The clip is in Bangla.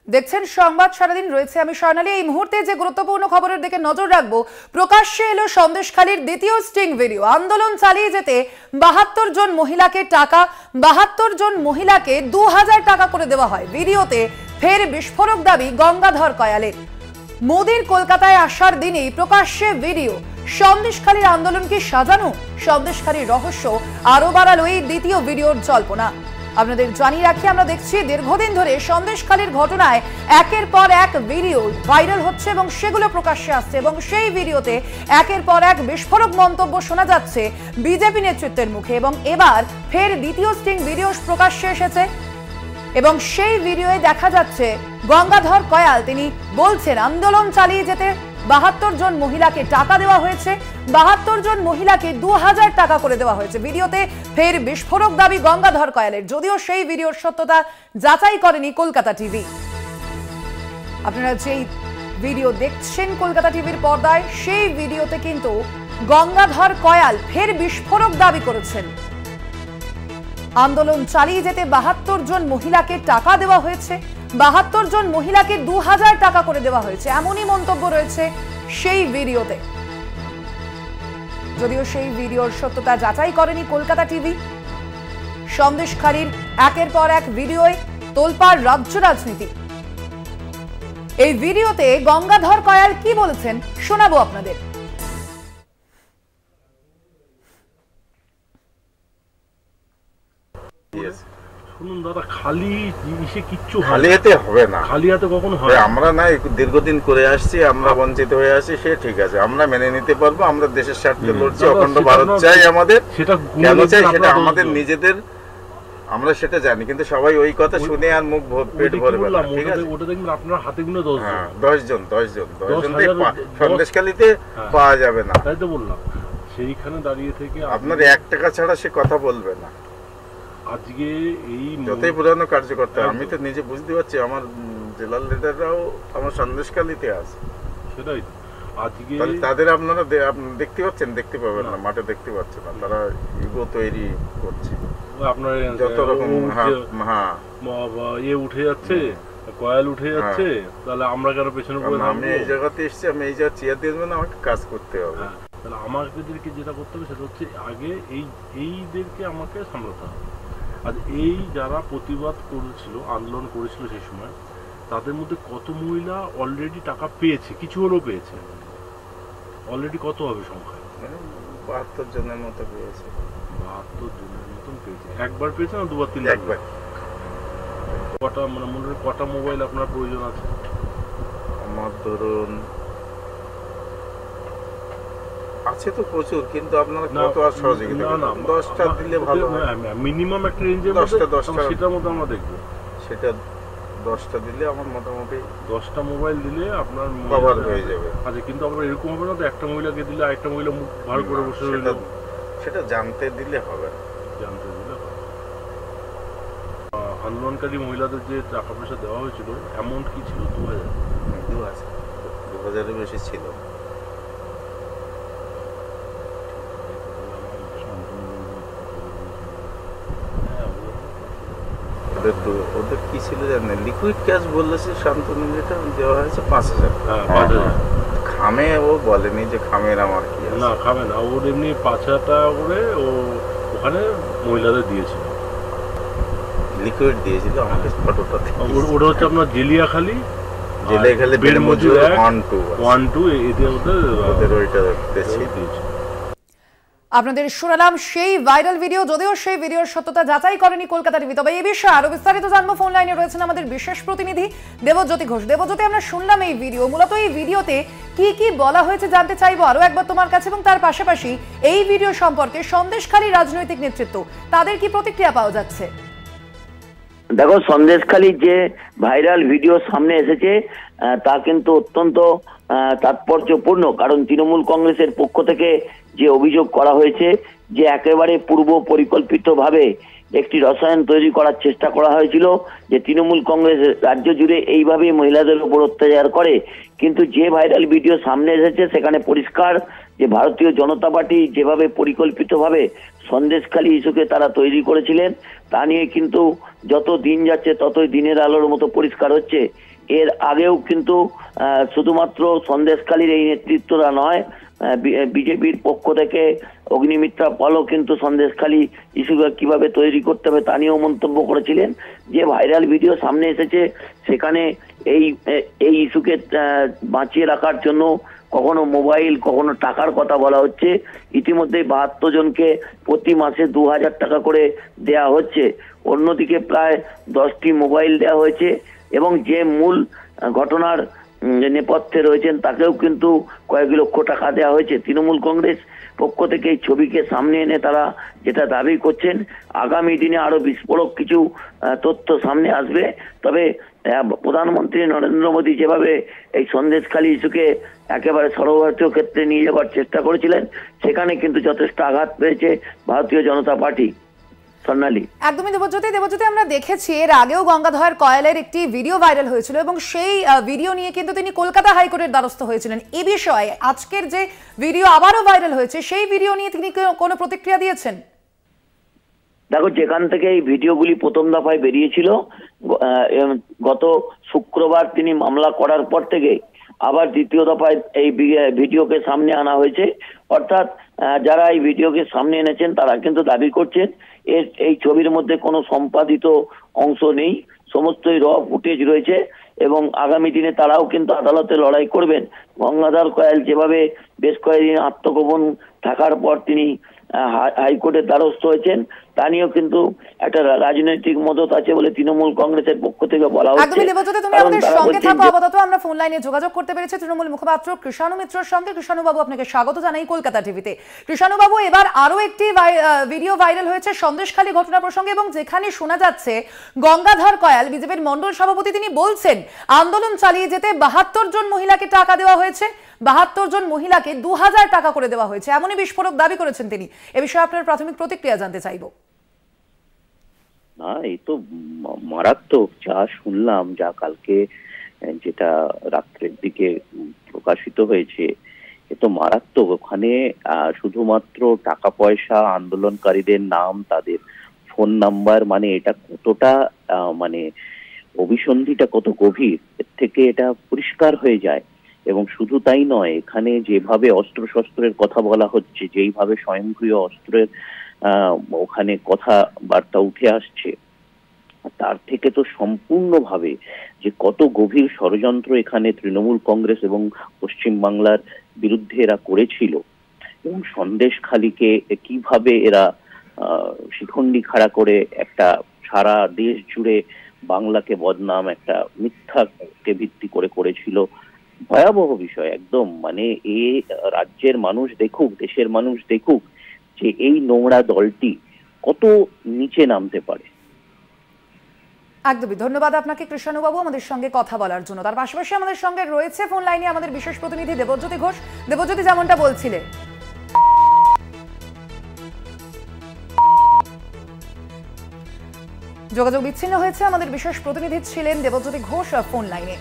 দেখছেন সংবাদ সারাদিন রয়েছে আমি স্বর্ণালী। এই মুহূর্তে যে গুরুত্বপূর্ণ খবরের দিকে নজর রাখবো, প্রকাশ্যে এলো সন্দেশখালীর দ্বিতীয় স্টিং ভিডিও। আন্দোলন চালিয়ে যেতে ৭২ জন মহিলাকে টাকা ৭২ জন মহিলাকে ২০০০ টাকা করে দেওয়া হয়। ভিডিওতে ফের বিস্ফোরক দাবি গঙ্গাধর কয়ালের। মোদির কলকাতায় আসার দিনেই প্রকাশ্যে ভিডিও। সন্দেশখালীর আন্দোলন কি সাজানো? সন্দেশখালীর রহস্য আরো বাড়ালো এই দ্বিতীয় ভিডিওর জল্পনা। আপনাদের জানিয়ে রাখি, আমরা দেখছি দীর্ঘদিন ধরে সন্দেশখালীর ঘটনায় একের পর এক ভিডিও ভাইরাল হচ্ছে এবং সেগুলো প্রকাশ্যে আসছে, এবং সেই ভিডিওতে একের পর এক বিস্ফোরক মন্তব্য শোনা যাচ্ছে বিজেপি নেতৃত্বের মুখে। এবং এবার ফের দ্বিতীয় স্টিং ভিডিও প্রকাশ্যে এসেছে এবং সেই ভিডিওয়ে দেখা যাচ্ছে গঙ্গাধর কয়াল তিনি বলছেন আন্দোলন চালিয়ে যেতে ৭২ জন মহিলাকে টাকা দেওয়া হয়েছে, ৭২ জন মহিলাকে ২০০০ টাকা করে দেওয়া হয়েছে। ভিডিওতে ফের বিস্ফোরক দাবি গঙ্গাধর কয়ালের, যদিও সেই ভিডিওর সত্যতা যাচাই করেনি কলকাতা টিভি। আপনারা যেই ভিডিও দেখছেন কলকাতা টিভির পর্দায়, সেই ভিডিওতে কিন্তু গঙ্গাধর কয়াল ফের বিস্ফোরক দাবি করেছেন আন্দোলন চালিয়ে যেতে ৭২ জন মহিলাকে টাকা দেওয়া হয়েছে, ৭২ জন মহিলাকে ২০০০ টাকা করে দেওয়া হয়েছে, এমনই মন্তব্য রয়েছে সেই ভিডিওতে। যদিও সেই ভিডিওর সত্যতা যাচাই করেনি কলকাতা টিভি। সন্দেশখালীর একের পর এক ভিডিওয় তোলপাড় রাজ্য রাজনীতি। এই ভিডিওতে গঙ্গাধর কয়াল কি বলেছেন শোনাবো আপনাদের। শুনুন দাদা, খালি জিনিসে কিচ্ছু খালি হাতে হবে না। খালি হাতে কখনো হয়? আমরা না দীর্ঘদিন করে আসছি, আমরা বঞ্চিত হয়ে আসছি, সে ঠিক আছে, আমরা মেনে নিতে পারবো। আমরা দেশের স্বার্থে লড়ছি, অখণ্ড ভারত চাই আমাদের। সেটা কেন চাই সেটা আমাদের নিজেদের, আমরা সেটা জানি, কিন্তু সবাই ওই কথা শুনে আর মুখ পেট ভরবে না। ঠিক আছে, ওটা দেখবেন আপনার হাতে গুনে 10 জন সন্দেশখালীতে পাওয়া যাবে না। তাই তো বললাম, সেইখানে দাঁড়িয়ে থেকে আপনার 1 টাকা ছাড়া সে কথা বলবে না। আজকে এই যতই পুরানো কার্যকর্তা, আমি তো নিজে বুঝতে পারছি, আমার জেলার লিডাররাও আমার সন্দেশখালীতে আছে। সেটাই আজকে তাদের আপনারা দেখতে পাচ্ছেন, দেখতে পাবেন না, মাঠে দেখতে পাচ্ছেন না, তারা ইগো তৈরি করছে। আপনার যত রকম উঠে যাচ্ছে, কয়াল উঠে যাচ্ছে, তাহলে আমরা কেন পেছনে পড়ে থাকবো? আমি এই জায়গাতে এসেছি, আমি এই জায়গা চেয়ার দিয়ে দেবেন, আমাকে কাজ করতে হবে। তাহলে আমাদেরকে যেটা করতে হবে সেটা হচ্ছে আগে এইদেরকে আমাকে সামলাতে হবে। আর এই যারা প্রতিবাদ করেছিল, আন্দোলন করেছিল সেই সময়, তাদের মধ্যে কত মহিলা অলরেডি টাকা পেয়েছে, কিছু হলেও পেয়েছে? অলরেডি কত হবে সংখ্যা? ৭২ জনের মতো পেয়েছে। ৭২ জনের মতন পেয়েছে। একবার পেয়েছে না দুবার তিনবার? একবার। কটা মানে মনে হয় কটা মোবাইল আপনার প্রয়োজন আছে? আমার ধরুন আছে তো প্রচুর, কিন্তু আপনারা কত আর সহযোগিতা করবেন? 10টা দিলে ভালো হয়। মিনিমাম একটা রেঞ্জের মধ্যে 10টা সেটার মধ্যে আমরা দেখবো। সেটা 10টা দিলে আমার মোটামুটি 10টা মোবাইল দিলে আপনার কভার হয়ে যাবে। আচ্ছা, কিন্তু আমরা এরকম হবে না তো একটা মহিলাকে দিলে আরেকটা মহিলা মুখ ভার করে বসে রইল? সেটা জানতে দিলে হবে না। জানতে দিলে হবে। আন্দোলনকারী মহিলাদের যে টাকা পয়সা দেওয়া হয়েছিল, অ্যামাউন্ট কি ছিল? 2000-এর বেশি ছিল। ওদের কি ছিল জানেন? লিকুইড ক্যাশ বললেছে, শান্তনু যেটা দেওয়া হয়েছে 5000। খামে ও বলেনি যে খামের আমার কি আছে। না, খামে না, ওর এমনি 5000 টাকা করে ও ওখানে মহিলাদের দিয়েছিল, লিকুইড দিয়েছিল। আমাকে ফটোটা ওটা হচ্ছে আপনার জেলিয়াখালী বেড়মজুর 1-2 এদের ওইটা দিয়েছে। আপনাদের শোনালাম সেই ভাইরাল ভিডিও, যদিও সেই ভিডিওর সত্যতা যাচাই করেনি কলকাতা টিভি। তবে এই বিষয়ে আরো বিস্তারিত জানবো। ফোন লাইনে রয়েছেন আমাদের বিশেষ প্রতিনিধি দেবজ্যোতি ঘোষ। দেবজ্যোতি, আমরা শুনলাম এই ভিডিও, মূলত এই ভিডিওতে কি কি বলা হয়েছে জানতে চাইবো আরো একবার তোমার কাছে, এবং তার পাশাপাশি এই ভিডিও সম্পর্কে সন্দেশখালী রাজনৈতিক নেতৃত্ব তাদের কি প্রতিক্রিয়া পাওয়া যাচ্ছে। দেখো, সন্দেশখালীর যে ভাইরাল ভিডিও সামনে এসেছে তা কিন্তু অত্যন্ত তাৎপর্যপূর্ণ, কারণ তৃণমূল কংগ্রেসের পক্ষ থেকে যে অভিযোগ করা হয়েছে যে একেবারে পূর্ব পরিকল্পিতভাবে একটি রসায়ন তৈরি করার চেষ্টা করা হয়েছিল, যে তৃণমূল কংগ্রেস রাজ্য জুড়ে এইভাবে মহিলাদের উপর অত্যাচার করে। কিন্তু যে ভাইরাল ভিডিও সামনে এসেছে সেখানে পরিষ্কার যে ভারতীয় জনতা পার্টি যেভাবে পরিকল্পিতভাবে সন্দেশখালী ইস্যুকে তারা তৈরি করেছিলেন, তা নিয়ে কিন্তু যত দিন যাচ্ছে ততই দিনের আলোর মতো পরিষ্কার হচ্ছে। এর আগেও কিন্তু শুধুমাত্র সন্দেশখালীর এই নেতৃত্বরা নয়, বিজেপির পক্ষ থেকে অগ্নিমিত্রা পলও কিন্তু সন্দেশখালী ইস্যুকে কিভাবে তৈরি করতে হবে তা নিয়েও মন্তব্য করেছিলেন। যে ভাইরাল ভিডিও সামনে এসেছে সেখানে এই ইস্যুকে বাঁচিয়ে রাখার জন্য কখনো মোবাইল কখনো টাকার কথা বলা হচ্ছে। ইতিমধ্যে 72 জনকে প্রতি মাসে 2000 টাকা করে দেয়া হচ্ছে। অন্যদিকে প্রায় 10টি মোবাইল দেওয়া হয়েছে এবং যে মূল ঘটনার নেপথ্যে রয়েছেন তাকেও কিন্তু কয়েক লক্ষ টাকা দেওয়া হয়েছে। তৃণমূল কংগ্রেস পক্ষ থেকে এই ছবিকে সামনে এনে তারা যেটা দাবি করছেন, আগামী দিনে আরো বিস্ফোরক কিছু তথ্য সামনে আসবে। তবে প্রধানমন্ত্রী নরেন্দ্র মোদী যেভাবে এই সন্দেশখালী ইস্যুকে একেবারে সর্বভারতীয় ক্ষেত্রে নিয়ে যাওয়ার চেষ্টা করেছিলেন, সেখানে কিন্তু যথেষ্ট আঘাত পেয়েছে ভারতীয় জনতা পার্টি। একদমই দেবজ্যোতি, আমরা দেখেছি এর আগেও গঙ্গাধর কয়ালের একটি ভিডিও ভাইরাল হয়েছিল এবং সেই ভিডিও নিয়ে কিন্তু তিনি কলকাতা হাইকোর্টের দ্বারস্থ হয়েছিলেন। এ বিষয়ে আজকের যে ভিডিও আবারও ভাইরাল হয়েছে সেই ভিডিও নিয়ে তিনি কোনো প্রতিক্রিয়া দিয়েছেন? দেখো, যেখান থেকে এই ভিডিওগুলি প্রথম দফায় বেরিয়েছিল গত শুক্রবার তিনি মামলা করার পর থেকে আবার দ্বিতীয় দফায় এই ভিডিওকে সামনে আনা হয়েছে। অর্থাৎ যারা এই ভিডিওকে সামনে এনেছেন তারা কিন্তু দাবি করছেন এই ছবির মধ্যে কোনো সম্পাদিত অংশ নেই, সমস্তই র ফুটেজ রয়েছে এবং আগামী দিনে তারাও কিন্তু আদালতে লড়াই করবেন। গঙ্গাধর কয়াল যেভাবে বেশ কয়েকদিন আত্মগোপন থাকার পর তিনি হাইকোর্টের দ্বারস্থ হয়েছেন তা নিয়েও কিন্তু একটা রাজনৈতিক মদত আছে বলে তৃণমূল কংগ্রেসের পক্ষ থেকে বলা হচ্ছে। একদমই দেবজ্যোতি, তুমি আমাদের সঙ্গে থাকো। আপাতত আমরা ফোন লাইনে যোগাযোগ করতে পেরেছি তৃণমূল মুখপাত্র কৃষাণু মিত্রর সঙ্গে। কৃষাণু বাবু, আপনাকে স্বাগত জানাই কলকাতা টিভিতে। কৃষাণু বাবু, এবার আরো একটি ভিডিও ভাইরাল হয়েছে সন্দেশখালী ঘটনা প্রসঙ্গে এবং যেখানে শোনা যাচ্ছে গঙ্গাধর কয়াল বিজেপির মন্ডল সভাপতি তিনি বলছেন আন্দোলন চালিয়ে যেতে 72 জন মহিলাকে টাকা দেওয়া হয়েছে, 72 জন মহিলাকে 2000 টাকা করে দেওয়া হয়েছে, এমনই বিস্ফোরক দাবি করেছেন তিনি। এ বিষয়ে আপনার প্রাথমিক প্রতিক্রিয়া জানতে চাইব। না, এই তো মারাত্মক যা শুনলাম, যা কালকে যেটা রাত্রের দিকে প্রকাশিত হয়েছে, এ তো মারাত্মক। ওখানে শুধুমাত্র টাকা পয়সা, আন্দোলনকারীদের নাম, তাদের ফোন নাম্বার, মানে এটা কতটা মানে অভিসন্ধিটা কত গভীর, এর থেকে এটা পরিষ্কার হয়ে যায়। এবং শুধু তাই নয়, এখানে যেভাবে অস্ত্রশস্ত্রের কথা বলা হচ্ছে, যেইভাবে স্বয়ংক্রিয় অস্ত্রের ওখানে কথাবার্তা উঠে আসছে, তার থেকে তো সম্পূর্ণভাবে যে কত গভীর ষড়যন্ত্র এখানে তৃণমূল কংগ্রেস এবং পশ্চিমবাংলার বিরুদ্ধে এরা করেছিল এবং সন্দেশখালীকে কিভাবে এরা শিখণ্ডি খাড়া করে একটা সারা দেশ জুড়ে বাংলাকে বদনাম, একটা মিথ্যাকে ভিত্তি করে করেছিল। ভয়াবহ বিষয় একদম। মানে এই রাজ্যের মানুষ দেখুক, দেশের মানুষ দেখুক যে এই নোংরা দলটি কত নিচে নামতে পারে। একদমই ধন্যবাদ আপনাকে কৃষ্ণানু বাবু আমাদের সঙ্গে কথা বলার জন্য। তার পাশাপাশি আমাদের সঙ্গে রয়েছে ফোন লাইনে আমাদের বিশেষ প্রতিনিধি দেবজ্যোতি ঘোষ। দেবজ্যোতি, যেমনটা বলছিলে যোগাযোগ বিচ্ছিন্ন হয়েছে, আমাদের বিশেষ প্রতিনিধি ছিলেন দেবজ্যোতি ঘোষ ফোন লাইনে।